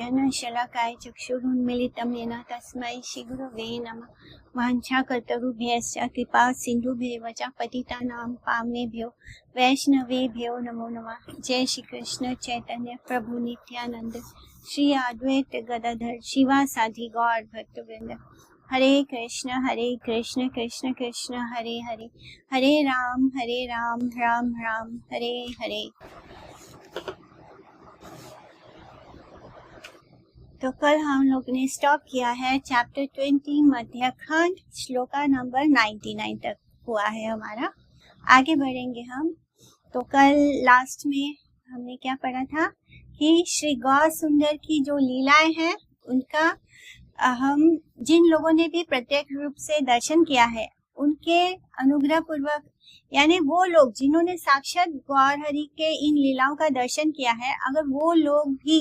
ज्ञान शलाकाय चक्षुरुन्मीलितं येन तस्मै श्रीगुरवे नमः। वाञ्छाकल्पतरुभ्यश्च कृपा सिन्धुभ्येव च पतितानां पावनेभ्यो वैष्णवेभ्यो नमो नमः। जय श्री कृष्ण चैतन्य प्रभु नित्यानंद श्री अद्वैत गदाधर शिवासादि गौर भक्तवृंद। हरे कृष्ण कृष्ण कृष्ण हरे हरे, हरे राम राम राम हरे हरे। तो कल हम लोग ने स्टॉप किया है चैप्टर 20 मध्यखंड श्लोका नंबर 99 तक हुआ है हमारा। आगे बढ़ेंगे हम। तो कल लास्ट में हमने क्या पढ़ा था कि श्री गौर सुंदर की जो लीलाएं हैं उनका हम जिन लोगों ने भी प्रत्यक्ष रूप से दर्शन किया है उनके अनुग्रह पूर्वक, यानी वो लोग जिन्होंने साक्षात गौर हरि के इन लीलाओं का दर्शन किया है, अगर वो लोग भी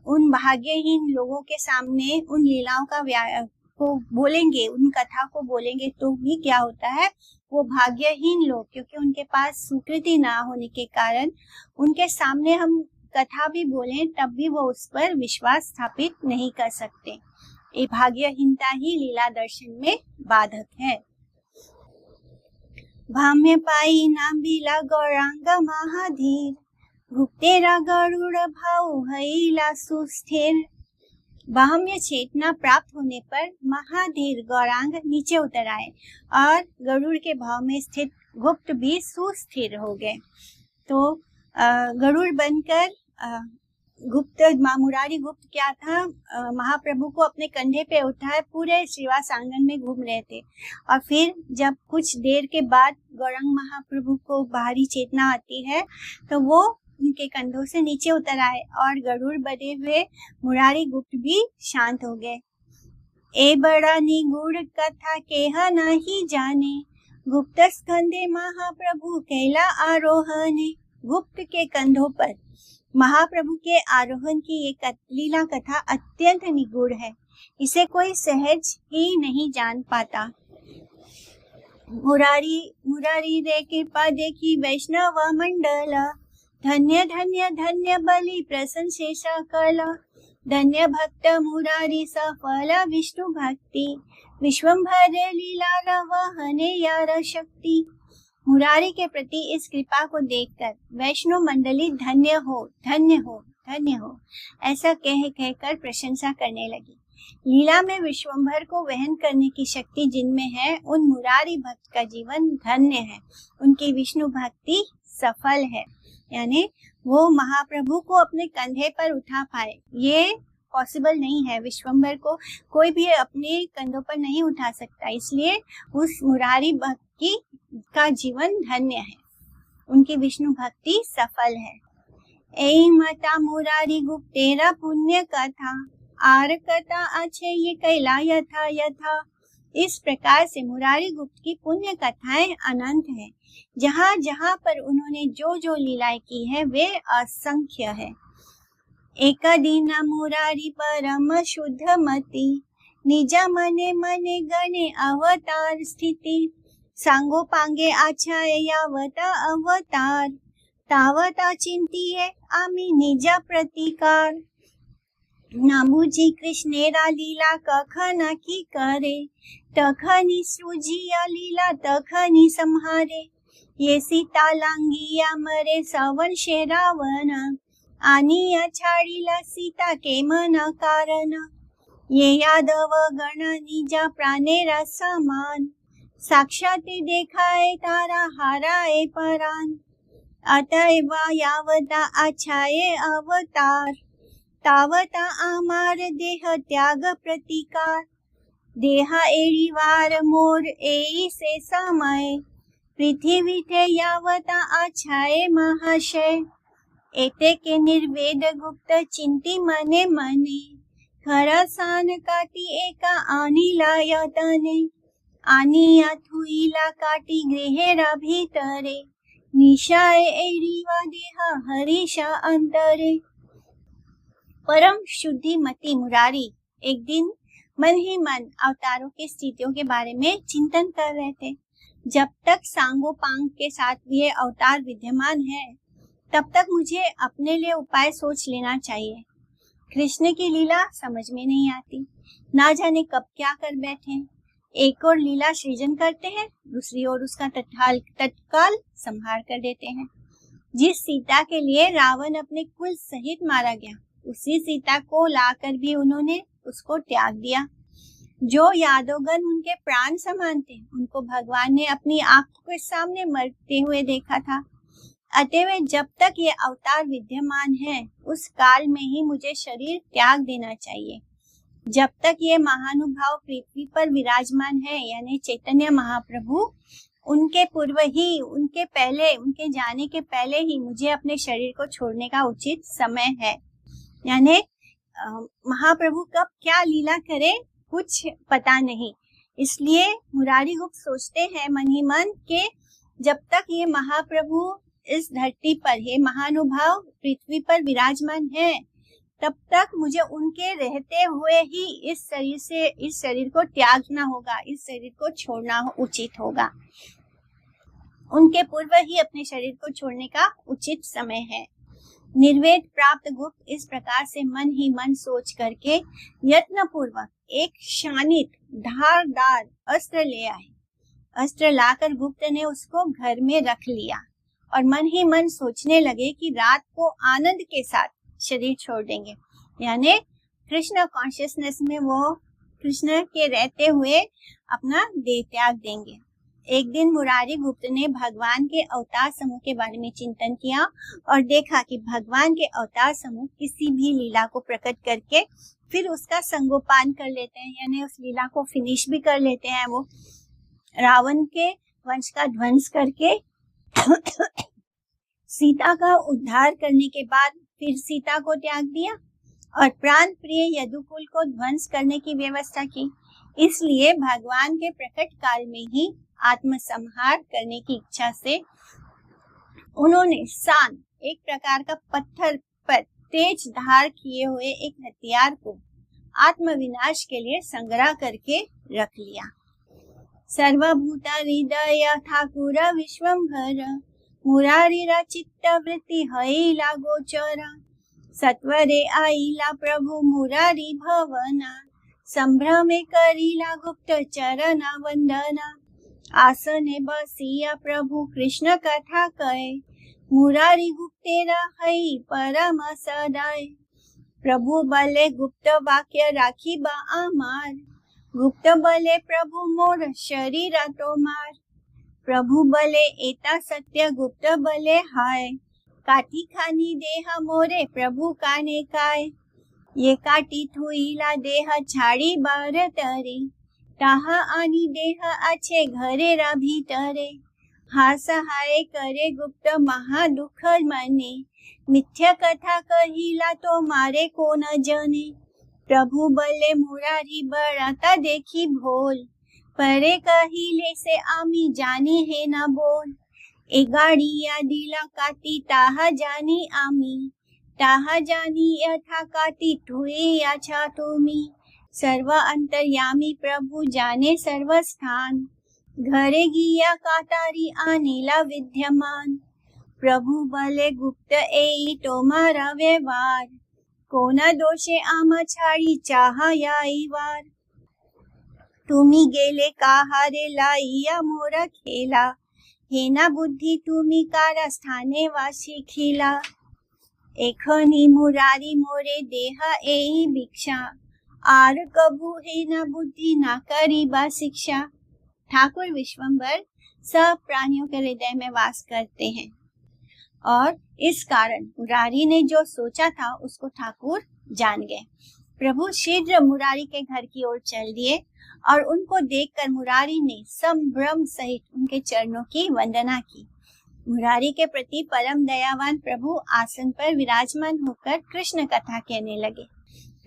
उन भाग्यहीन लोगों के सामने उन लीलाओं को बोलेंगे, उन कथा को बोलेंगे, तो भी क्या होता है, वो भाग्यहीन लोग, क्योंकि उनके पास सुकृति ना होने के कारण उनके सामने हम कथा भी बोलें तब भी वो उस पर विश्वास स्थापित नहीं कर सकते। ये भाग्यहीनता ही लीला दर्शन में बाधक है। भाम्य पाई नाम्बिला गौरांग महाधीर, गुप्तेरा गरुड़ भाव हईला सुस्थिर। भाम्य चेतना प्राप्त होने पर महाधीर गौरांग नीचे उतर आए और गरुड़ के भाव में स्थित गुप्त भी सुस्थिर हो गए। तो गरुड़ बनकर गुप्त मुरारी गुप्त क्या था, महाप्रभु को अपने कंधे पे उठाए पूरे श्रीवास आंगन में घूम रहे थे। और फिर जब कुछ देर के बाद गौरांग महाप्रभु को बाहरी चेतना आती है तो वो उनके कंधों से नीचे उतर आए और गरुड़ बने हुए मुरारी गुप्त भी शांत हो गए। ए बड़ा निगूढ़ कथा केह नहीं जाने, गुप्त स्कंदे महाप्रभु कैला आरोहने। गुप्त के कंधों पर महाप्रभु के आरोहण की ये लीला कथा अत्यंत निगूढ़ है, इसे कोई सहज ही नहीं जान पाता। मुरारी रे कृपा देखी वैष्णव मंडल, धन्य धन्य धन्य बलि प्रशंसेशा कला। धन्य भक्त मुरारी सफल विष्णु भक्ति, विश्वंभर लीला रवहने यार शक्ति। मुरारी के प्रति इस कृपा को देखकर वैष्णव मंडली धन्य हो धन्य हो धन्य हो ऐसा कहकर प्रशंसा करने लगी। लीला में विश्वंभर को वहन करने की शक्ति जिनमें है, उन मुरारी भक्त का जीवन धन्य है, उनकी विष्णु भक्ति सफल है। यानी वो महाप्रभु को अपने कंधे पर उठा पाए, ये पॉसिबल नहीं है। विश्वंभर को कोई भी अपने कंधों पर नहीं उठा सकता, इसलिए उस मुरारी भक्त का जीवन धन्य है, उनकी विष्णु भक्ति सफल है। ऐ माता मुरारी गुप्त तेरा पुण्य कथा, आर कथा अच्छे ये कैला यथा यथा। इस प्रकार से मुरारी गुप्त की पुण्य कथाएं अनंत है। जहाँ जहाँ पर उन्होंने जो जो लीलाएं की है वे असंख्य है। एक दिन मुरारी परम शुद्ध मति, निजा मने मने गणे अवतार स्थिति। सांगो पांगे आछाए यावता अवतार, तावता चिंतिये आमी निजा प्रतिकार। नामुजी कृष्णेरा लीला कखना की करे, तखनी सृजिया लीला तखनी संहारे। ये सीता लांगिया मरे सवंशे रावण, आनिया छाड़ीला सीता के मन कारण। ये यादव गण निजा प्राणेरा समान, साक्षाती देखाए तारा हाराए परान। अतएव यावता आछाए अवतार, तावता आमार देह त्याग प्रतिकार। देहा एड़ी वार मोर एई से समय, पृथ्वी थे यावता आछाए महाशय। एते के निर्वेद गुप्त चिंती मने मने, खरसान काटी एका आनीला यतने। आनिया थुईला काटी गृहेरा भीतरे, निशाए एड़ीवा देहा हरीशा अंतरे। परम शुद्धि मति मुरारी एक दिन मन ही मन अवतारों की स्थितियों के बारे में चिंतन कर रहे थे। जब तक सांगो पांग के साथ ये अवतार विद्यमान है तब तक मुझे अपने लिए उपाय सोच लेना चाहिए। कृष्ण की लीला समझ में नहीं आती, ना जाने कब क्या कर बैठे। एक और लीला सृजन करते हैं, दूसरी ओर उसका तत्काल संहार कर देते हैं। जिस सीता के लिए रावण अपने कुल सहित मारा गया, उसी सीता को लाकर भी उन्होंने उसको त्याग दिया। जो यादवगण उनके प्राण समान थे, उनको भगवान ने अपनी आंखों के सामने मरते हुए देखा था। अतएव जब तक ये अवतार विद्यमान है, उस काल में ही मुझे शरीर त्याग देना चाहिए। जब तक ये महानुभाव पृथ्वी पर विराजमान है, यानी चैतन्य महाप्रभु, उनके पूर्व ही, उनके पहले, उनके जाने के पहले ही मुझे अपने शरीर को छोड़ने का उचित समय है। यानी महाप्रभु कब क्या लीला करे कुछ पता नहीं। इसलिए मुरारी गुप्त सोचते हैं मन ही मन के जब तक ये महाप्रभु इस धरती पर, ये महानुभाव पृथ्वी पर विराजमान है, तब तक मुझे उनके रहते हुए ही इस शरीर को त्यागना होगा, इस शरीर को छोड़ना उचित होगा। उनके पूर्व ही अपने शरीर को छोड़ने का उचित समय है। निर्वेद प्राप्त गुप्त इस प्रकार से मन ही मन सोच करके यत्न पूर्वक एक शानित धारदार अस्त्र ले आए। अस्त्र लाकर गुप्त ने उसको घर में रख लिया और मन ही मन सोचने लगे कि रात को आनंद के साथ शरीर छोड़ देंगे। यानी कृष्ण कॉन्शियसनेस में वो कृष्ण के रहते हुए अपना देह त्याग देंगे। एक दिन मुरारी गुप्त ने भगवान के अवतार समूह के बारे में चिंतन किया और देखा कि भगवान के अवतार समूह किसी भी लीला को प्रकट करके फिर उसका संगोपान कर लेते हैं, यानी उस लीला को फिनिश भी कर लेते हैं। वो रावण के वंश का ध्वंस करके सीता का उद्धार करने के बाद फिर सीता को त्याग दिया और प्राण प्रिय यदुकुल को ध्वंस करने की व्यवस्था की। इसलिए भगवान के प्रकट काल में ही आत्मसंहार करने की इच्छा से उन्होंने सान, एक प्रकार का पत्थर पर तेज धार किए हुए एक हथियार को आत्मविनाश के लिए संग्रह करके रख लिया। सर्वभूत हृदय ठाकुर विश्वंभर मुरारीरा चित्त वृत्ति हईला गोचरा सत्वरे आईला प्रभु मुरारी भवना संभ्रमे करीला गुप्त चरणा वंदना आसने बसिया प्रभु कृष्ण कथा कहे मुरारी गुप्तेरा हई परम सदाय प्रभु बले गुप्त वाक्य राखी बा आमार गुप्त बले प्रभु मोर शरीरा तो मार प्रभु बले एता सत्य गुप्त बले हाय काठी खानी देह मोरे प्रभु काने काय ये काटी थुईला देह छाड़ी बार तरी ताहा आनी देह अच्छे घरे रा भीतरे हा सहाय करे गुप्त महा दुख मने मिथ्या कथा कहिला तो मारे को न जने प्रभु बले मुरारी बड़ाता देखी भोल परे कहिले से आमी जानी है न बोल ए गाड़िया दिला काटी ताहा जानी आमी ताहा जानी यथा काटी ठुए याछा तुमी सर्व अंतर्यामी प्रभु जाने सर्व स्थान घरे गिया काटारी आनीला विद्यमान प्रभु बले गुप्त एई तोमारा व्यवहार कोना दोषे आमा छाड़ी चाहा याई वार तुमी गेले काहारे लाइया मोरा खेला हेना बुद्धि तुमी कारा स्थाने वासी खिला एखनी मुरारी मोरे देह एई भिक्षा आर कबू हेना बुद्धि ना करी बा शिक्षा। ठाकुर विश्वंभर सब प्राणियों के हृदय में वास करते हैं और इस कारण मुरारी ने जो सोचा था उसको ठाकुर जान गए। प्रभु शीघ्र मुरारी के घर की ओर चल दिए और उनको देखकर मुरारी ने संभ्रम सहित उनके चरणों की वंदना की। मुरारी के प्रति परम दयावान प्रभु आसन पर विराजमान होकर कृष्ण कथा कहने लगे।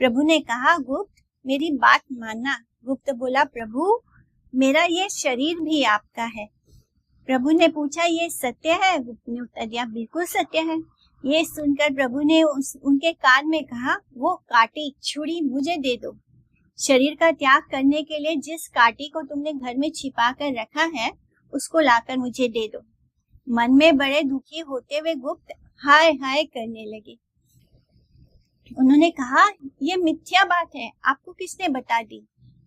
प्रभु ने कहा, गुप्त मेरी बात मानना। गुप्त बोला, प्रभु मेरा ये शरीर भी आपका है। प्रभु ने पूछा, ये सत्य है? गुप्त ने उत्तर दिया, बिल्कुल सत्य है। ये सुनकर प्रभु ने उनके कान में कहा, वो काटी छुरी मुझे दे दो। शरीर का त्याग करने के लिए जिस काटी को तुमने घर में छिपा कर रखा है उसको लाकर मुझे दे दो। मन में बड़े दुखी होते हुए गुप्त हाय हाय करने लगे। उन्होंने कहा, ये मिथ्या बात है, आपको किसने बता दी?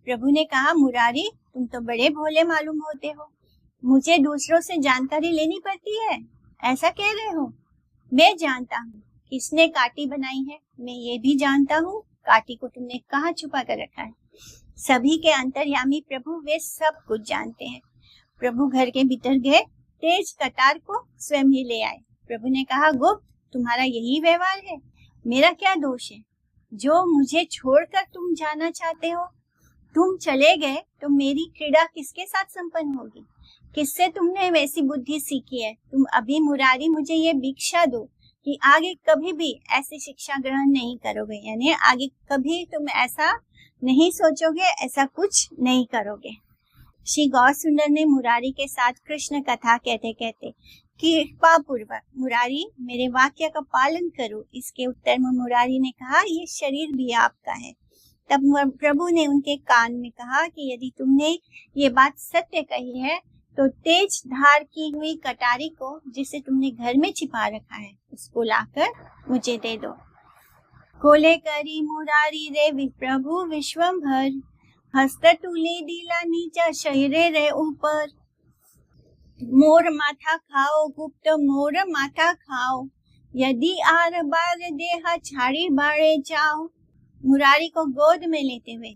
प्रभु ने कहा, मुरारी तुम तो बड़े भोले मालूम होते हो, मुझे दूसरों से जानकारी लेनी पड़ती है, ऐसा कह रहे हो? मैं जानता हूँ किसने काटी बनाई है, मैं ये भी जानता हूँ काटी को तुमने कहाँ छुपा कर रखा है। सभी के अंतर्यामी प्रभु वे सब कुछ जानते हैं। प्रभु घर के भीतर गए, तेज कटार को स्वयं ही ले आए। प्रभु ने कहा, गुप्त तुम्हारा यही व्यवहार है, मेरा क्या दोष है जो मुझे छोड़कर तुम जाना चाहते हो? तुम चले गए तो मेरी क्रीड़ा किसके साथ संपन्न होगी? किससे तुमने वैसी बुद्धि सीखी है? तुम अभी मुरारी मुझे ये भिक्षा दो कि आगे कभी भी ऐसी शिक्षा ग्रहण नहीं करोगे, यानी आगे कभी तुम ऐसा नहीं सोचोगे, ऐसा कुछ नहीं करोगे। श्री गौर सुंदर ने मुरारी के साथ कृष्ण कथा कहते कहते कृपा पूर्वक, मुरारी मेरे वाक्य का पालन करो, इसके उत्तर में मुरारी ने कहा, ये शरीर भी आपका है। तब प्रभु ने उनके कान में कहा कि यदि तुमने ये बात सत्य कही है तो तेज धार की हुई कटारी को जिसे तुमने घर में छिपा रखा है उसको लाकर मुझे दे दो। कोले करी मुरारी रे प्रभु विश्वंभर, हस्त तुले दिला नीचा शरीरे रे ऊपर। मोर माथा खाओ गुप्त मोर माथा खाओ, यदि आर बार देहा छाड़ी बाड़े जाओ। मुरारी को गोद में लेते हुए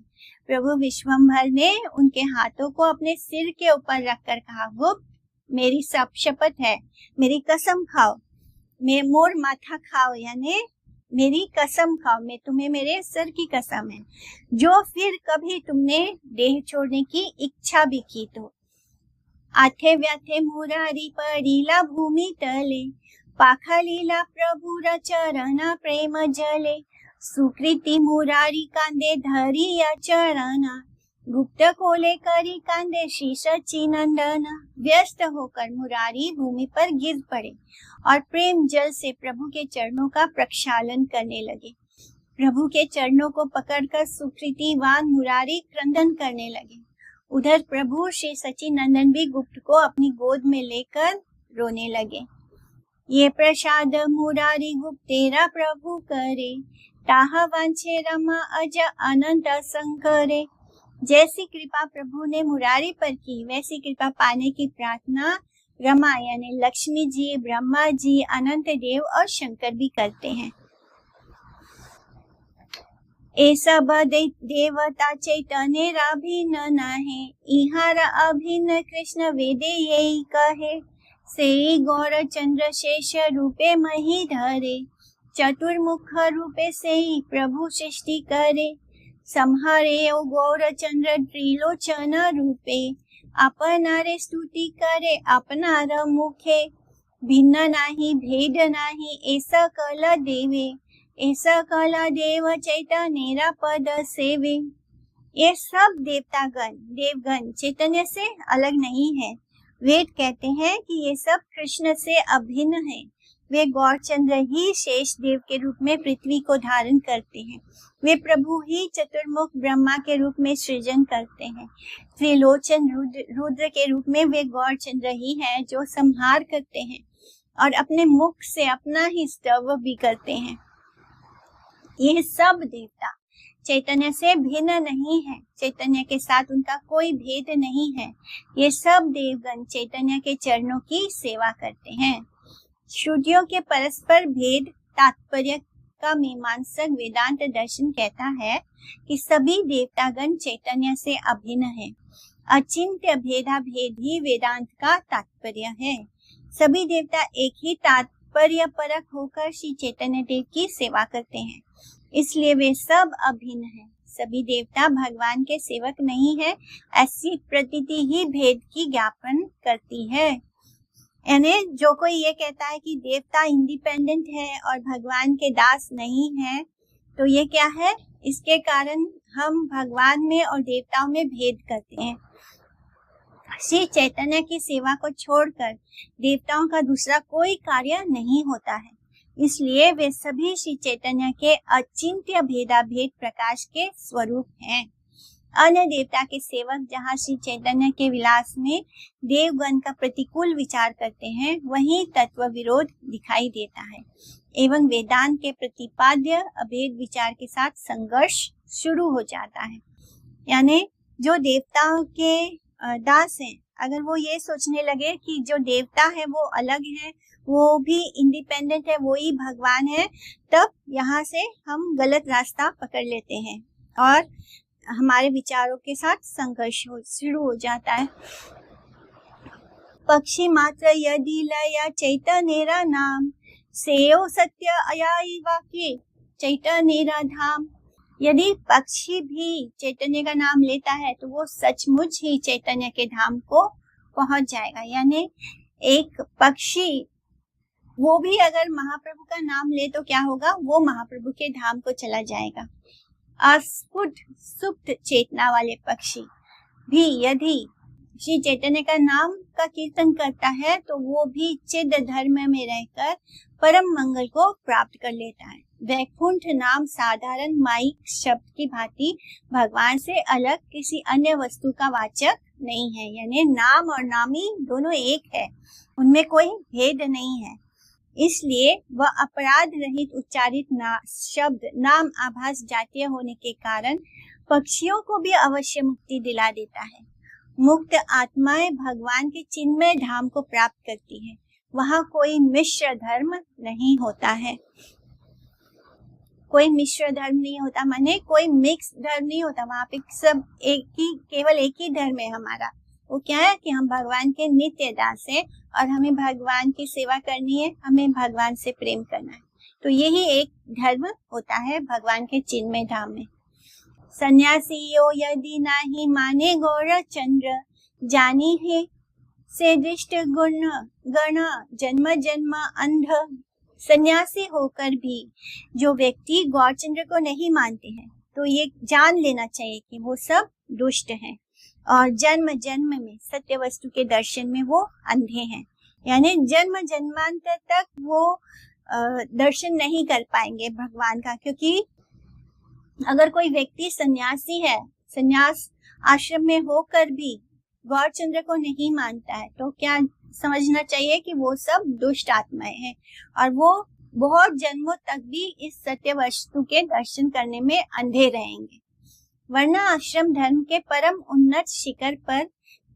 प्रभु विश्वंभर ने उनके हाथों को अपने सिर के ऊपर रखकर कहा, गुप्त मेरी सब शपथ है, मेरी कसम खाओ, मैं मोर माथा खाओ, यानी मेरी कसम खाओ, मैं तुम्हें मेरे सर की कसम है, जो फिर कभी तुमने देह छोड़ने की इच्छा भी की तो। आथे व्याथे मुरारी परीला भूमि तले, पाखा लीला प्रभु चरण प्रेम जले। सुकृति मुरारी कांदे धरी या चरणा, गुप्त कोले करी कांदे शीश चिनंदना। व्यस्त होकर मुरारी भूमि पर गिर पड़े और प्रेम जल से प्रभु के चरणों का प्रक्षालन करने लगे। प्रभु के चरणों को पकड़कर सुकृतिवान मुरारी क्रंदन करने लगे। उधर प्रभु श्री सचिनंदन भी गुप्त को अपनी गोद में लेकर रोने लगे। ये प्रसाद मुरारी गुप्त तेरा प्रभु करे, ताहा वांछे रमा अज अनंत संकरे। जैसी कृपा प्रभु ने मुरारी पर की वैसी कृपा पाने की प्रार्थना रमा यानी लक्ष्मी जी, ब्रह्मा जी, अनंत देव और शंकर भी करते हैं। ऐसा देवता चैतन्य राभिन्न नाहे, इहारा अभिन्न कृष्ण वेदे यही कहे। से गौर चंद्र शेष रूपे मही धरे, चतुर्मुख रूपे से प्रभु सृष्टि करे। संहारे ओ गौर चंद्र त्रिलोचन रूपे, अपनारे स्तुति करे अपनार मुखे। भिन्न नाही भेद नाही ऐसा कला देवे, ऐसा कला देव चैतन्य पद सेवे। ये सब देवतागण देवगण चैतन्य से अलग नहीं है। वेद कहते हैं कि ये सब कृष्ण से अभिन्न है। वे गौरचंद्र ही शेष देव के रूप में पृथ्वी को धारण करते हैं। वे प्रभु ही चतुर्मुख ब्रह्मा के रूप में सृजन करते हैं। त्रिलोचन रुद्र के रूप में वे गौरचंद्र ही हैं जो संहार करते हैं और अपने मुख से अपना ही स्तव भी करते हैं। ये सब देवता चैतन्य से भिन्न नहीं है, चैतन्य के साथ उनका कोई भेद नहीं है। ये सब देवगण चैतन्य के चरणों की सेवा करते हैं। श्रुतियों के परस्पर भेद तात्पर्य का मीमांसक वेदांत दर्शन कहता है कि सभी देवतागण चैतन्य से अभिन्न है। अचिंत्य भेदा भेद ही वेदांत का तात्पर्य है। सभी देवता एक ही तात्पर्य परक होकर श्री चैतन्य देव की सेवा करते हैं, इसलिए वे सब अभिन्न हैं। सभी देवता भगवान के सेवक नहीं है, ऐसी प्रतीति ही भेद की ज्ञापन करती है। यानी जो कोई ये कहता है कि देवता इंडिपेंडेंट है और भगवान के दास नहीं है, तो ये क्या है? इसके कारण हम भगवान में और देवताओं में भेद करते हैं। श्री चैतन्य की सेवा को छोड़कर देवताओं का दूसरा कोई कार्य नहीं होता है, इसलिए वे सभी श्री चैतन्य के अचिंत्य भेदाभेद प्रकाश के स्वरूप हैं। अन्य देवता के सेवक जहाँ श्री चैतन्य के विलास में देवगण का प्रतिकूल विचार करते हैं, वहीं तत्व विरोध दिखाई देता है। एवं वेदांत के प्रतिपाद्य अभेद विचार के साथ संघर्ष शुरू हो जाता है। यानी जो देवताओं के दास हैं, अगर वो ये सोचने लगे कि जो देवता है वो अलग है, वो भी इंडिपेंडेंट है, वो ही भगवान है, तब यहाँ से हम गलत रास्ता पकड़ लेते हैं और हमारे विचारों के साथ संघर्ष शुरू हो जाता है। पक्षी मात्र यदि लया चैतन्येरा नाम, सेयो सत्य अयाई वाक्ये चैतन्येरा धाम। यदि पक्षी भी चैतन्य का नाम लेता है तो वो सचमुच ही चैतन्य के धाम को पहुंच जाएगा। यानी एक पक्षी वो भी अगर महाप्रभु का नाम ले तो क्या होगा, वो महाप्रभु के धाम को चला जाएगा। अस्फुट सुप्त चेतना वाले पक्षी भी यदि श्री चैतन्य का नाम का कीर्तन करता है तो वो भी चिद धर्म में रहकर परम मंगल को प्राप्त कर लेता है। वैकुंठ नाम साधारण माइक शब्द की भांति भगवान से अलग किसी अन्य वस्तु का वाचक नहीं है। यानी नाम और नामी दोनों एक है, उनमें कोई भेद नहीं है। इसलिए वह अपराध रहित उच्चारित शब्द नाम आभास जातीय होने के कारण पक्षियों को भी अवश्य मुक्ति दिला देता है। मुक्त आत्माएं भगवान के चिन्मय धाम को प्राप्त करती है। वहाँ कोई मिश्र धर्म नहीं होता है। कोई मिश्र धर्म नहीं होता, माने कोई मिक्स धर्म नहीं होता। वहाँ पे सब केवल एक ही धर्म है हमारा। वो क्या है कि हम भगवान के नित्य दास हैं और हमें भगवान की सेवा करनी है, हमें भगवान से प्रेम करना है। तो यही एक धर्म होता है भगवान के चिन्मय धाम में। सन्यासियों यदि नाही माने गौर चंद्र, जानी है से दृष्ट गुण गण जन्म जन्म अंध। सन्यासी होकर भी जो व्यक्ति गौरचंद्र को नहीं मानते हैं तो ये जान लेना चाहिए कि वो सब दुष्ट हैं और जन्म जन्म में सत्य वस्तु के दर्शन में वो अंधे हैं। यानी जन्म जन्मांतर तक वो दर्शन नहीं कर पाएंगे भगवान का। क्योंकि अगर कोई व्यक्ति सन्यासी है, सन्यास आश्रम में होकर भी गौरचंद्र को नहीं मानता है, तो क्या समझना चाहिए कि वो सब दुष्ट आत्माएं हैं और वो बहुत जन्मों तक भी इस सत्य वस्तु के दर्शन करने में अंधे रहेंगे। वरना आश्रम धर्म के परम उन्नत शिखर पर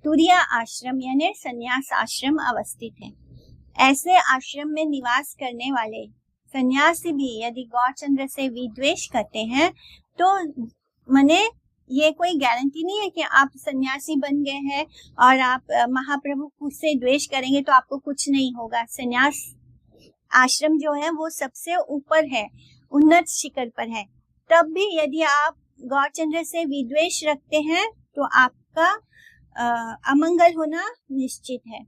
तुरिया आश्रम यानी संन्यास आश्रम अवस्थित है। ऐसे आश्रम में निवास करने वाले सन्यासी भी यदि गौरचंद्र से विद्वेष करते हैं तो मने ये कोई गारंटी नहीं है कि आप सन्यासी बन गए हैं और आप महाप्रभु से द्वेष करेंगे तो आपको कुछ नहीं होगा। सन्यास आश्रम जो है वो सबसे ऊपर है, उन्नत शिखर पर है। तब भी यदि आप गौरचंद्र से विद्वेष रखते हैं तो आपका अमंगल होना निश्चित है।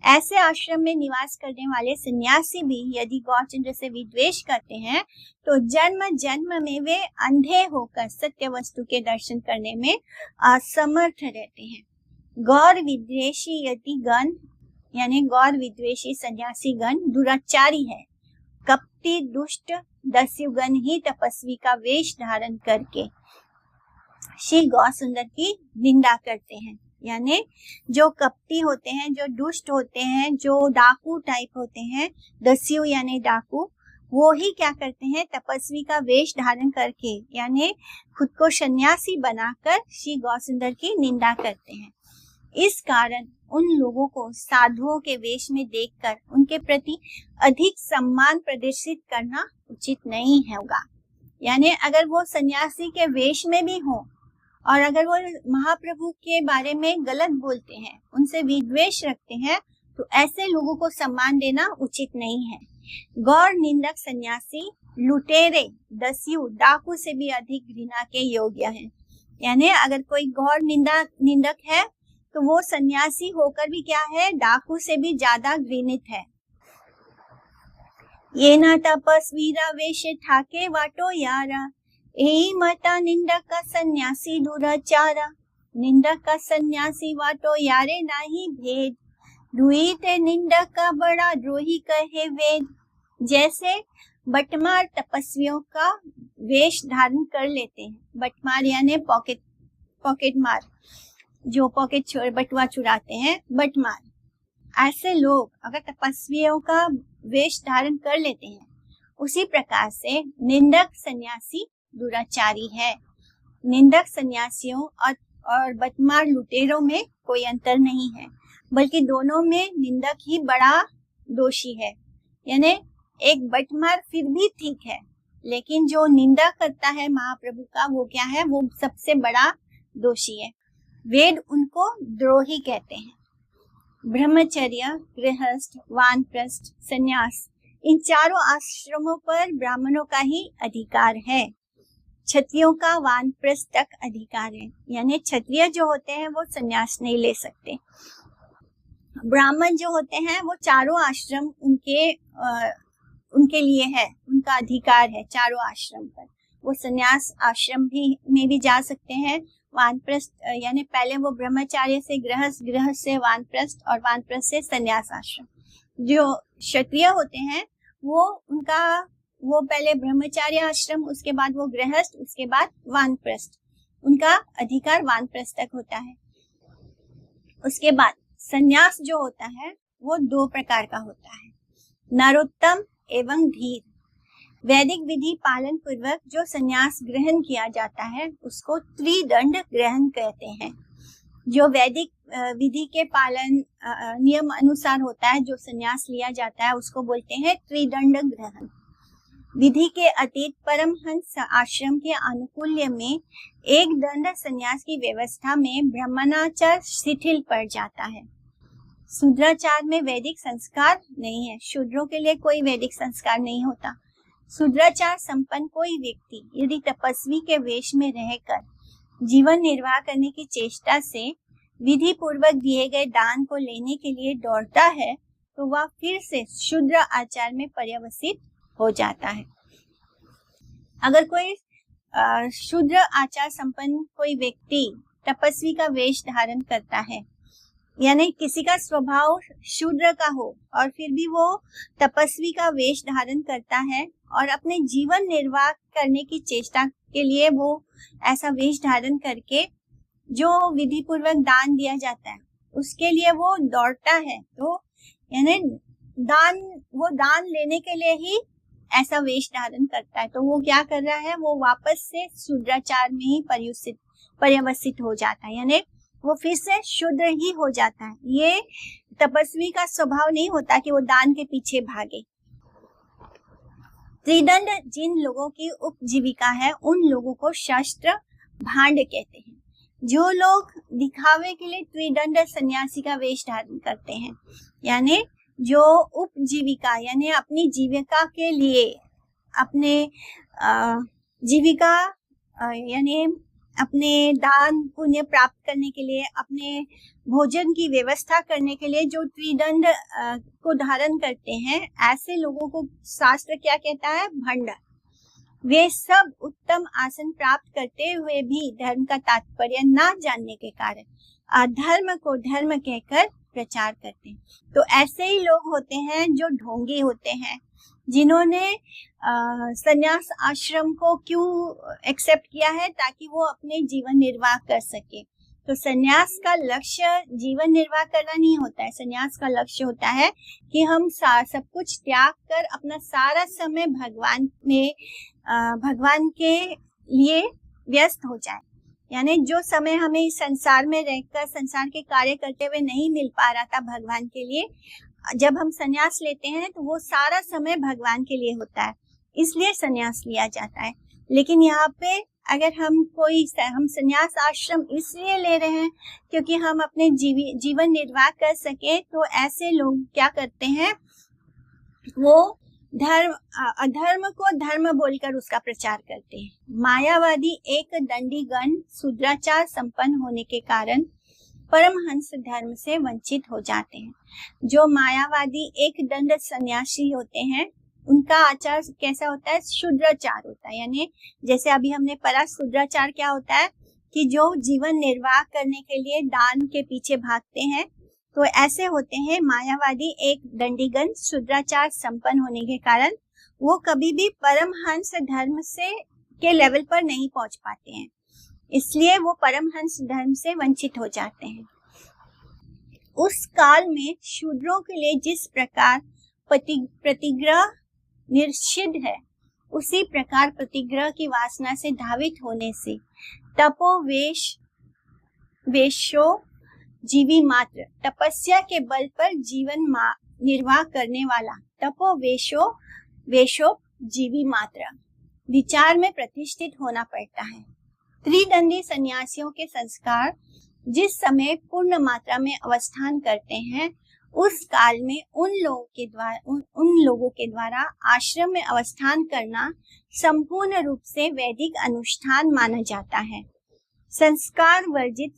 ऐसे आश्रम में निवास करने वाले सन्यासी भी यदि गौरचंद्र से विद्वेष करते हैं तो जन्म जन्म में वे अंधे होकर सत्य वस्तु के दर्शन करने में असमर्थ रहते हैं। गौर विद्वेषी यति गण यानी गौर विद्वेषी सन्यासी गण दुराचारी है, कपटी दुष्ट दस्युगण ही तपस्वी का वेश धारण करके श्री गौ सुंदर की निंदा करते हैं। यानी जो कपटी होते हैं, जो दुष्ट होते हैं, जो डाकू टाइप होते हैं, दस्यु यानी डाकू, वो ही क्या करते हैं, तपस्वी का वेश धारण करके यानी खुद को सन्यासी बनाकर श्री गौ सुंदर की निंदा करते हैं। इस कारण उन लोगों को साधुओं के वेश में देखकर उनके प्रति अधिक सम्मान प्रदर्शित करना उचित नहीं होगा। यानी अगर वो सन्यासी के वेश में भी हो और अगर वो महाप्रभु के बारे में गलत बोलते हैं, उनसे विद्वेष रखते हैं, तो ऐसे लोगों को सम्मान देना उचित नहीं है। गौर निंदक सन्यासी लुटेरे, दस्यु, डाकू से भी अधिक घृणा के योग्य है। यानी अगर कोई गौर निंदक है तो वो सन्यासी होकर भी क्या है, डाकू से भी ज्यादा घृणित है। ये ना तपस्वीरा वेश ठाके वाटो यारा, यही मता निंदक का सन्यासी दुराचारा। निंदक का सन्यासी वाटो यारे नाही भेद, दुईते निंदक का बड़ा द्रोही कहे वेद। जैसे बटमार तपस्वियों का वेश धारण कर लेते हैं। बटमार यानी पॉकेट मार, जो बटुआ चुराते हैं, बटमार। ऐसे लोग अगर तपस्वियों का वेश धारण कर लेते हैं उसी प्रकार से निंदक सन्यासी दुराचारी है। निंदक सन्यासियों और बदमार लुटेरों में कोई अंतर नहीं है, बल्कि दोनों में निंदक ही बड़ा दोषी है। यानी एक बदमार फिर भी ठीक है, लेकिन जो निंदा करता है महाप्रभु का वो क्या है, वो सबसे बड़ा दोषी है। वेद उनको द्रोही कहते हैं। ब्रह्मचर्य, गृहस्थ, वानप्रस्थ, संन्यास, इन चारों आश्रमों पर ब्राह्मणों का ही अधिकार है। क्षत्रियों का वानप्रस्थ तक अधिकार है, यानी क्षत्रिय जो होते हैं वो संन्यास नहीं ले सकते। ब्राह्मण जो होते हैं वो चारों आश्रम उनके लिए है, उनका अधिकार है चारों आश्रम पर। वो संन्यास आश्रम में भी जा सकते हैं। वानप्रस्थ यानी पहले वो ब्रह्मचार्य से गृहस्थ, गृहस्थ से वानप्रस्थ और वानप्रस्थ से संन्यास आश्रम। जो क्षत्रिय होते हैं वो पहले ब्रह्मचार्य आश्रम, उसके बाद वो गृहस्थ, उसके बाद वानप्रस्थ। उनका अधिकार वानप्रस्थ तक होता है। उसके बाद संन्यास जो होता है वो 2 प्रकार का होता है, नरोत्तम एवं धीर। वैदिक विधि पालन पूर्वक जो संन्यास ग्रहण किया जाता है उसको त्रिदंड ग्रहण कहते हैं। जो वैदिक विधि के पालन नियम अनुसार होता है, जो संन्यास लिया जाता है उसको बोलते हैं त्रिदंड ग्रहण। विधि के अतीत परमहंस आश्रम के आनुकूल्य में एक दंड संन्यास की व्यवस्था में ब्राह्मणाचार शिथिल पड़ जाता है। शूद्राचार में वैदिक संस्कार नहीं है, शूद्रों के लिए कोई वैदिक संस्कार नहीं होता। शूद्राचार संपन्न कोई व्यक्ति यदि तपस्वी के वेश में रहकर जीवन निर्वाह करने की चेष्टा से विधि पूर्वक दिए गए दान को लेने के लिए दौड़ता है तो वह फिर से शूद्र आचार में पर्यवसित हो जाता है। अगर कोई शूद्र आचार संपन्न कोई व्यक्ति तपस्वी का वेश धारण करता है, यानी किसी का स्वभाव शूद्र का हो और फिर भी वो तपस्वी का वेश धारण करता है और अपने जीवन निर्वाह करने की चेष्टा के लिए वो ऐसा वेश धारण करके जो विधि पूर्वक दान दिया जाता है उसके लिए वो दौड़ता है, तो यानी वो दान लेने के लिए ही ऐसा वेश धारण करता है, तो वो क्या कर रहा है, वो वापस से शूद्राचार में ही पर्यवसित हो जाता है, यानी वो फिर से शूद्र ही हो जाता है। ये तपस्वी का स्वभाव नहीं होता कि वो दान के पीछे भागे। त्रिदंड जिन लोगों की उपजीविका है उन लोगों को शास्त्र भांड कहते हैं। जो लोग दिखावे के लिए त्रिदंड सन्यासी का वेश धारण करते हैं, यानी जो उपजीविका यानी अपनी जीविका के लिए, अपने जीविका यानी अपने दान पुण्य प्राप्त करने के लिए, अपने भोजन की व्यवस्था करने के लिए जो त्रिदंड को धारण करते हैं, ऐसे लोगों को शास्त्र क्या कहता है, भंड। वे सब उत्तम आसन प्राप्त करते हुए भी धर्म का तात्पर्य न जानने के कारण अधर्म को धर्म कहकर प्रचार करते हैं। तो ऐसे ही लोग होते हैं जो ढोंगी होते हैं, जिन्होंने संन्यास आश्रम को क्यों एक्सेप्ट किया है, ताकि वो अपने जीवन निर्वाह कर सके। तो संन्यास का लक्ष्य जीवन निर्वाह करना नहीं होता है। संन्यास का लक्ष्य होता है कि हम सब कुछ त्याग कर अपना सारा समय भगवान के लिए व्यस्त हो जाए। यानी जो समय हमें इस संसार में रहकर संसार के कार्य करते हुए नहीं मिल पा रहा था भगवान के लिए, जब हम संन्यास लेते हैं तो वो सारा समय भगवान के लिए होता है, इसलिए संन्यास लिया जाता है। लेकिन यहाँ पे अगर हम संन्यास आश्रम इसलिए ले रहे हैं क्योंकि हम अपने जीवन निर्वाह कर सके, तो ऐसे लोग क्या करते हैं, वो अधर्म को धर्म बोलकर उसका प्रचार करते हैं। मायावादी एक दंडी गण शूद्राचार संपन्न होने के कारण परमहंस धर्म से वंचित हो जाते हैं। जो मायावादी एक दंड सन्यासी होते हैं उनका आचार कैसा होता है, शूद्राचार होता है। यानी जैसे अभी हमने पढ़ा, शूद्राचार क्या होता है कि जो जीवन निर्वाह करने के लिए दान के पीछे भागते हैं, तो ऐसे होते हैं मायावादी एक दंडीगण शूद्राचार संपन्न होने के कारण वो कभी भी परमहंस धर्म से के लेवल पर नहीं पहुंच पाते हैं, इसलिए वो परमहंस धर्म से वंचित हो जाते हैं। उस काल में शूद्रों के लिए जिस प्रकार प्रतिग्रह निषिद्ध है, उसी प्रकार प्रतिग्रह की वासना से धावित होने से तपो वेशो जीवी मात्र, तपस्या के बल पर जीवन निर्वाह करने वाला तपो वेशो जीवी मात्र विचार में प्रतिष्ठित होना पड़ता है। त्रिदंडी सन्यासियों के संस्कार जिस समय पूर्ण मात्रा में अवस्थान करते हैं, उस काल में उन लोगों के द्वारा आश्रम में अवस्थान करना संपूर्ण रूप से वैदिक अनुष्ठान माना जाता है। संस्कार वर्जित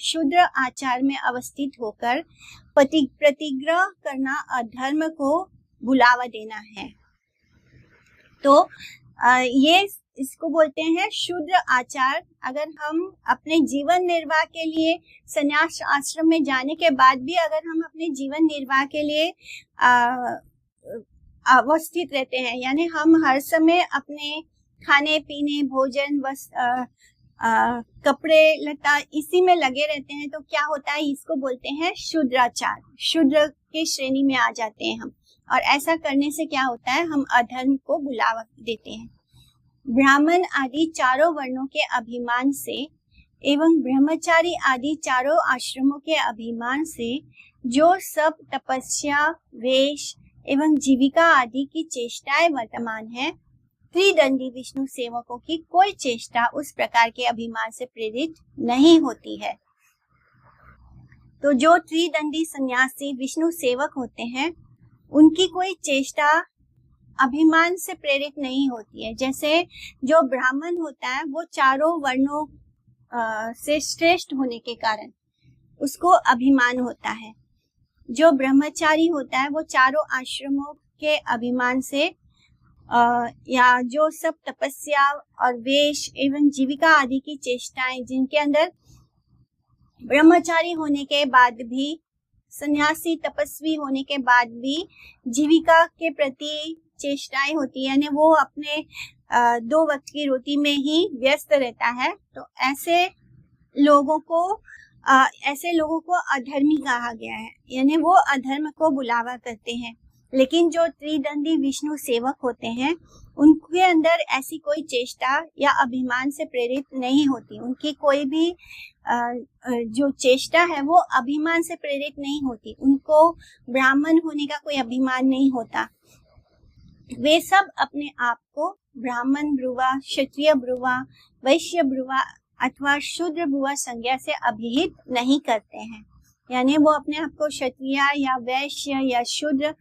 शूद्र आचार में अवस्थित होकर प्रतिग्रह करना अधर्म को बुलावा देना है। तो ये इसको बोलते हैं शूद्र आचार। अगर हम अपने जीवन निर्वाह के लिए संन्यास आश्रम में जाने के बाद भी अगर हम अपने जीवन निर्वाह के लिए अवस्थित रहते हैं, यानी हम हर समय अपने खाने पीने भोजन कपड़े लता इसी में लगे रहते हैं, तो क्या होता है, इसको बोलते हैं शूद्राचार। शूद्र के श्रेणी में आ जाते हैं हम, और ऐसा करने से क्या होता है, हम अधर्म को बुलावा देते हैं। ब्राह्मण आदि चारों वर्णों के अभिमान से एवं ब्रह्मचारी आदि चारों आश्रमों के अभिमान से जो सब तपस्या वेश एवं जीविका आदि की चेष्टाएं वर्तमान है, त्रिदंडी विष्णु सेवकों की कोई चेष्टा उस प्रकार के अभिमान से प्रेरित नहीं होती है। तो जो त्रिदंडी सन्यासी विष्णु सेवक होते हैं, उनकी कोई चेष्टा अभिमान से प्रेरित नहीं होती है। जैसे जो ब्राह्मण होता है वो चारों वर्णों से श्रेष्ठ होने के कारण उसको अभिमान होता है। जो ब्रह्मचारी होता है वो चारों आश्रमों के अभिमान से या जो सब तपस्या और वेश एवं जीविका आदि की चेष्टाएं, जिनके अंदर ब्रह्मचारी होने के बाद भी, सन्यासी तपस्वी होने के बाद भी जीविका के प्रति चेष्टाएं होती है, यानी वो अपने 2 वक्त की रोटी में ही व्यस्त रहता है, तो ऐसे लोगों को अधर्मी कहा गया है, यानी वो अधर्म को बुलावा करते हैं। लेकिन जो त्रिदंडी विष्णु सेवक होते हैं, उनके अंदर ऐसी कोई चेष्टा या अभिमान से प्रेरित नहीं होती। उनकी कोई भी जो चेष्टा है वो अभिमान से प्रेरित नहीं होती। उनको ब्राह्मण होने का कोई अभिमान नहीं होता। वे सब अपने आप को ब्राह्मण ब्रुवा, क्षत्रिय ब्रुवा, वैश्य ब्रुवा अथवा शूद्र ब्रुवा संज्ञा से अभिहित नहीं करते हैं, यानी वो अपने आप को क्षत्रिय या वैश्य या शूद्र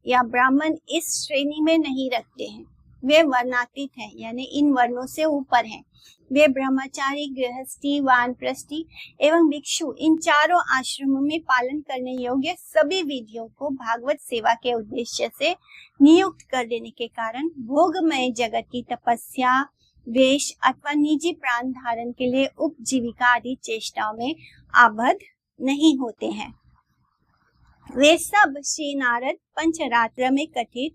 या ब्राह्मण इस श्रेणी में नहीं रखते हैं। वे वर्णातीत हैं, यानी इन वर्णों से ऊपर हैं। वे ब्रह्मचारी, गृहस्थी, वानप्रस्थी एवं भिक्षु इन चारों आश्रमों में पालन करने योग्य सभी विधियों को भागवत सेवा के उद्देश्य से नियुक्त कर देने के कारण भोगमय जगत की तपस्या, वेश अथवा निजी प्राण धारण के लिए उपजीविका आदि चेष्टाओं में आबद्ध नहीं होते हैं। वे सब श्री नारद पंचरात्र में कथित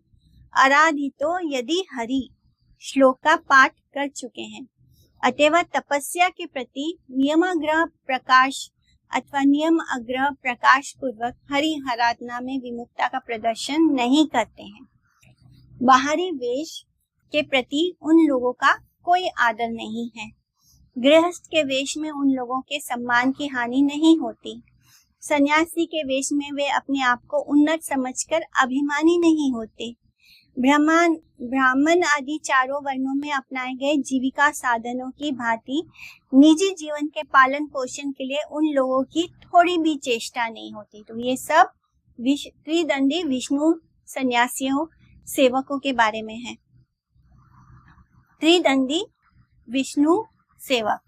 आराधितो यदि हरि श्लोक का पाठ कर चुके हैं, अतएव तपस्या के प्रति नियमाग्रह प्रकाश अथवा नियम आग्रह प्रकाश पूर्वक हरि आराधना में विमुक्ता का प्रदर्शन नहीं करते हैं। बाहरी वेश के प्रति उन लोगों का कोई आदर नहीं है। गृहस्थ के वेश में उन लोगों के सम्मान की हानि नहीं होती। सन्यासी के वेश में वे अपने आप को उन्नत समझकर अभिमानी नहीं होते। ब्राह्मण आदि चारों वर्णों में अपनाए गए जीविका साधनों की भांति निजी जीवन के पालन पोषण के लिए उन लोगों की थोड़ी भी चेष्टा नहीं होती। तो ये सब त्रिदंडी विष्णु सन्यासियों सेवकों के बारे में है। त्रिदंडी विष्णु सेवक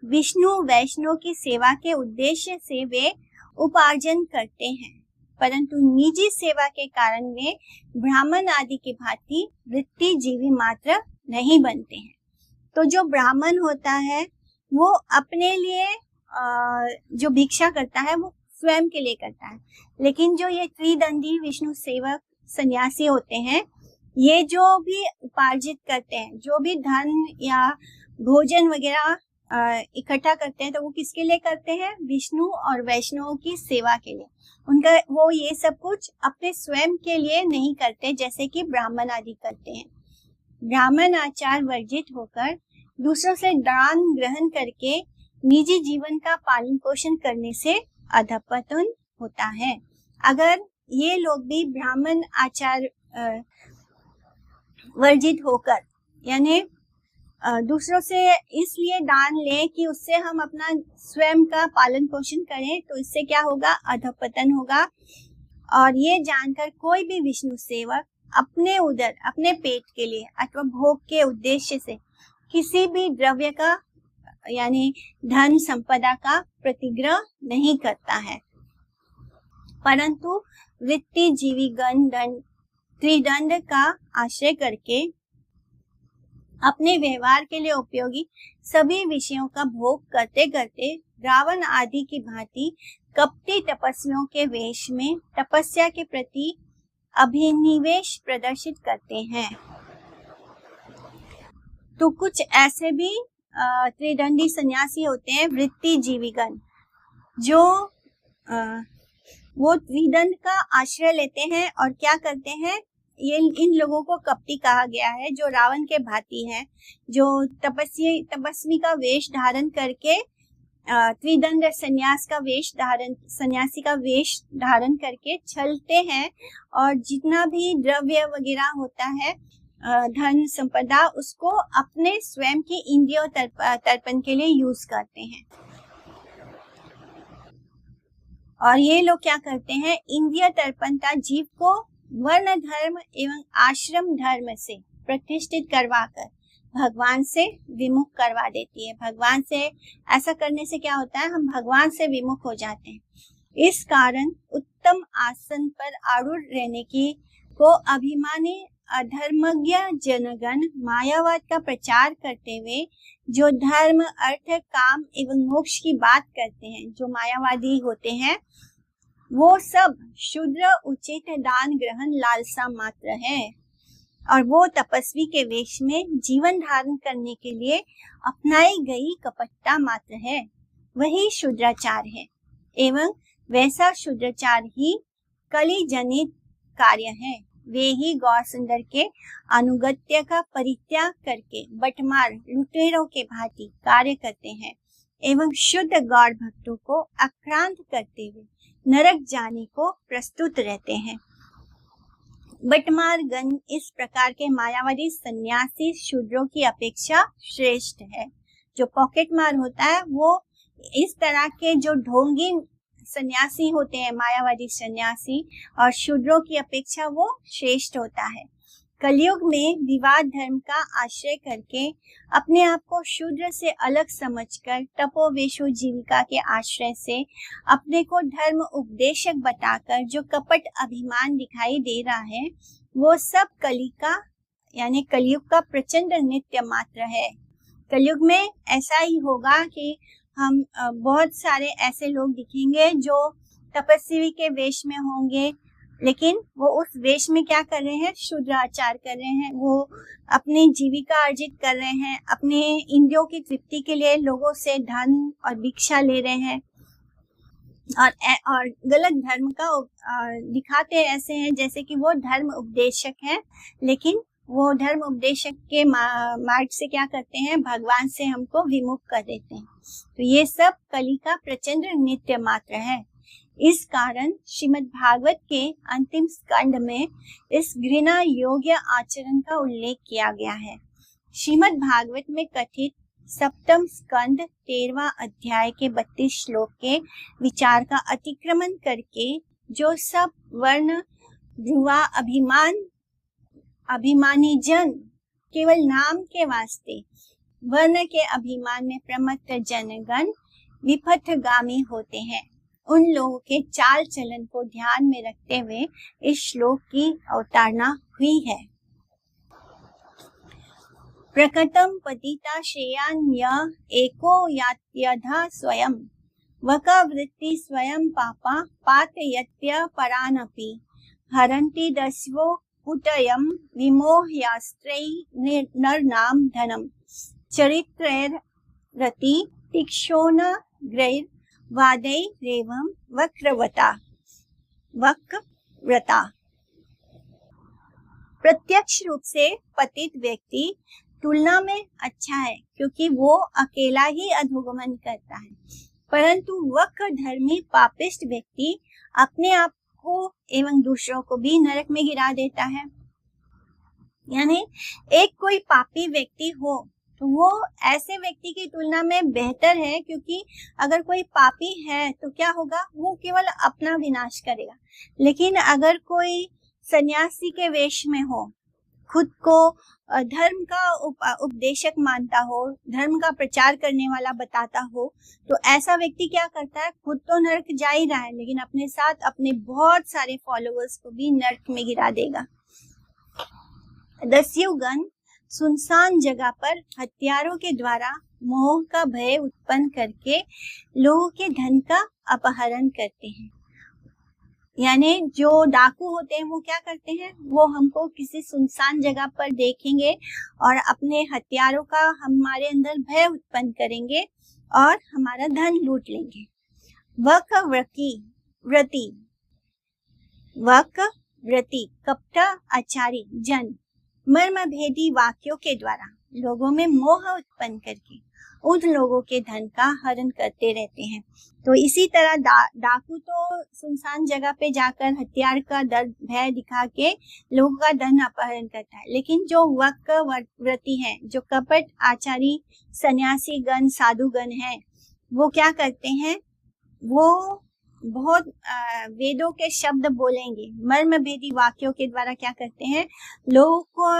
विष्णु वैष्णव की सेवा के उद्देश्य से वे उपार्जन करते हैं, परंतु निजी सेवा के कारण वे ब्राह्मण आदि की भांति वृत्ति जीवी मात्र नहीं बनते हैं। तो जो ब्राह्मण होता है वो अपने लिए जो भिक्षा करता है वो स्वयं के लिए करता है, लेकिन जो ये त्रिदंडी विष्णु सेवक सन्यासी होते हैं, ये जो भी उपार्जित करते हैं, जो भी धन या भोजन वगैरह इकट्ठा करते हैं तो वो किसके लिए करते हैं? विष्णु और वैष्णवों की सेवा के लिए। उनका वो ये सब कुछ अपने स्वयं के लिए नहीं करते जैसे कि ब्राह्मण आदि करते हैं। ब्राह्मण आचार वर्जित होकर दूसरों से दान ग्रहण करके निजी जीवन का पालन पोषण करने से अधपतन होता है। अगर ये लोग भी ब्राह्मण आचार वर्जित होकर यानी दूसरों से इसलिए दान लें कि उससे हम अपना स्वयं का पालन पोषण करें, तो इससे क्या होगा? अधपतन होगा। और ये जानकर कोई भी विष्णु सेवक अपने उदर, अपने पेट के लिए अथवा भोग के उद्देश्य से किसी भी द्रव्य का यानी धन संपदा का प्रतिग्रह नहीं करता है, परंतु वृत्ति जीवीगण त्रिदंड का आश्रय करके अपने व्यवहार के लिए उपयोगी सभी विषयों का भोग करते करते रावण आदि की भांति कपटी तपस्वियों के वेश में तपस्या के प्रति अभिनिवेश प्रदर्शित करते हैं। तो कुछ ऐसे भी त्रिदंडी सन्यासी होते हैं, वृत्ति जीवीगण, जो वो त्रिदंड का आश्रय लेते हैं और क्या करते हैं? ये इन लोगों को कपटी कहा गया है, जो रावण के भांति हैं, जो तपस्वी का वेश धारण करके त्रिदंड सन्यासी का वेश धारण करके चलते हैं और जितना भी द्रव्य वगैरह होता है, धन संपदा, उसको अपने स्वयं की इंद्रियों तर्पण के लिए यूज करते हैं। और ये लोग क्या करते हैं? इंद्रिय तर्पणता जीव को वर्ण धर्म एवं आश्रम धर्म से प्रतिष्ठित करवाकर भगवान से विमुख करवा देती है। भगवान से ऐसा करने से क्या होता है? हम भगवान से विमुख हो जाते हैं। इस कारण उत्तम आसन पर आरूढ़ रहने की को अभिमानी अधर्मज्ञ जनगण मायावाद का प्रचार करते हुए जो धर्म, अर्थ, काम एवं मोक्ष की बात करते हैं, जो मायावादी होते हैं, वो सब शूद्र उचित दान ग्रहण लालसा मात्र है और वो तपस्वी के वेश में जीवन धारण करने के लिए अपनाई गई कपटता मात्र है। वही शूद्राचार है एवं वैसा शूद्राचार ही कली जनित कार्य है। वे ही गौर सुंदर के अनुगत्य का परित्याग करके बटमार लुटेरों के भांति कार्य करते हैं एवं शुद्ध गौर भक्तों को आक्रांत करते हुए नरक जाने को प्रस्तुत रहते हैं। बटमार गण इस प्रकार के मायावादी सन्यासी शूद्रों की अपेक्षा श्रेष्ठ है। जो पॉकेट मार होता है वो इस तरह के जो ढोंगी सन्यासी होते हैं, मायावादी सन्यासी, और शूद्रों की अपेक्षा वो श्रेष्ठ होता है। कलयुग में विवाद धर्म का आश्रय करके अपने आप को शूद्र से अलग समझकर तपोवेशो जीविका के आश्रय से अपने को धर्म उपदेशक बताकर जो कपट अभिमान दिखाई दे रहा है, वो सब कली का यानी कलयुग का प्रचंड नित्य मात्र है। कलयुग में ऐसा ही होगा कि हम बहुत सारे ऐसे लोग दिखेंगे जो तपस्वी के वेश में होंगे, लेकिन वो उस वेश में क्या कर रहे हैं? शूद्राचार कर रहे हैं। वो अपनी जीविका अर्जित कर रहे हैं, अपने इंद्रियों की तृप्ति के लिए लोगों से धन और भिक्षा ले रहे हैं और गलत धर्म का दिखाते ऐसे हैं जैसे कि वो धर्म उपदेशक हैं, लेकिन वो धर्म उपदेशक के मार्ग से क्या करते हैं? भगवान से हमको विमुख कर देते हैं। तो ये सब कली का प्रचंड नित्य मात्र है। इस कारण श्रीमद् भागवत के अंतिम स्कंद में इस घृणा योग्य आचरण का उल्लेख किया गया है। श्रीमद् भागवत में कथित सप्तम स्कंद 13वां अध्याय के 32 श्लोक के विचार का अतिक्रमण करके जो सब वर्ण ध्रुवा अभिमानी जन केवल नाम के वास्ते वर्ण के अभिमान में प्रमत्त जनगण विपथगामी होते हैं, उन लोगों के चाल चलन को ध्यान में रखते हुए इस श्लोक की अवतारणा हुई है। प्रकृतम पतिता श्रेयान्य एको यात्यधा स्वयं वका वृत्ति स्वयं पापा पातयत्य परानपि हरन्ति दस्यो कुटयम विमोह्यास्त्रै नरनाम धनम चरित्रैर रति तीक्ष्णोन ग्रैर वादै रेवम वक्रव्रता। प्रत्यक्ष रूप से पतित व्यक्ति तुलना में अच्छा है क्योंकि वो अकेला ही अधोगमन करता है, परंतु वक्र धर्मी पापिष्ट व्यक्ति अपने आप को एवं दूसरों को भी नरक में गिरा देता है। यानी एक कोई पापी व्यक्ति हो तो वो ऐसे व्यक्ति की तुलना में बेहतर है, क्योंकि अगर कोई पापी है तो क्या होगा, वो केवल अपना विनाश करेगा। लेकिन अगर कोई सन्यासी के वेश में हो, खुद को धर्म का उपदेशक मानता हो, धर्म का प्रचार करने वाला बताता हो, तो ऐसा व्यक्ति क्या करता है, खुद तो नरक जा ही रहा है लेकिन अपने साथ अपने बहुत सारे फॉलोअर्स को भी नरक में गिरा देगा। दस्युगण सुनसान जगह पर हथियारों के द्वारा मोह का भय उत्पन्न करके लोगों के धन का अपहरण करते हैं। यानी जो डाकू होते हैं वो क्या करते हैं, वो हमको किसी सुनसान जगह पर देखेंगे और अपने हथियारों का हमारे अंदर भय उत्पन्न करेंगे और हमारा धन लूट लेंगे। वक्रव्रती कपट आचारी जन मर्म भेदी वाक्यों के द्वारा लोगों में मोह उत्पन्न करके उन लोगों के धन का हरण करते रहते हैं। तो इसी तरह डाकू तो सुनसान जगह पे जाकर हथियार का डर भय दिखा के लोगों का धन अपहरण करता है, लेकिन जो वक्रव्रती हैं, जो कपट आचारी सन्यासी गण साधु गण हैं, वो क्या करते हैं, वो बहुत वेदों के शब्द बोलेंगे, मर्म भेदी वाक्यों के द्वारा क्या करते हैं, लोगों को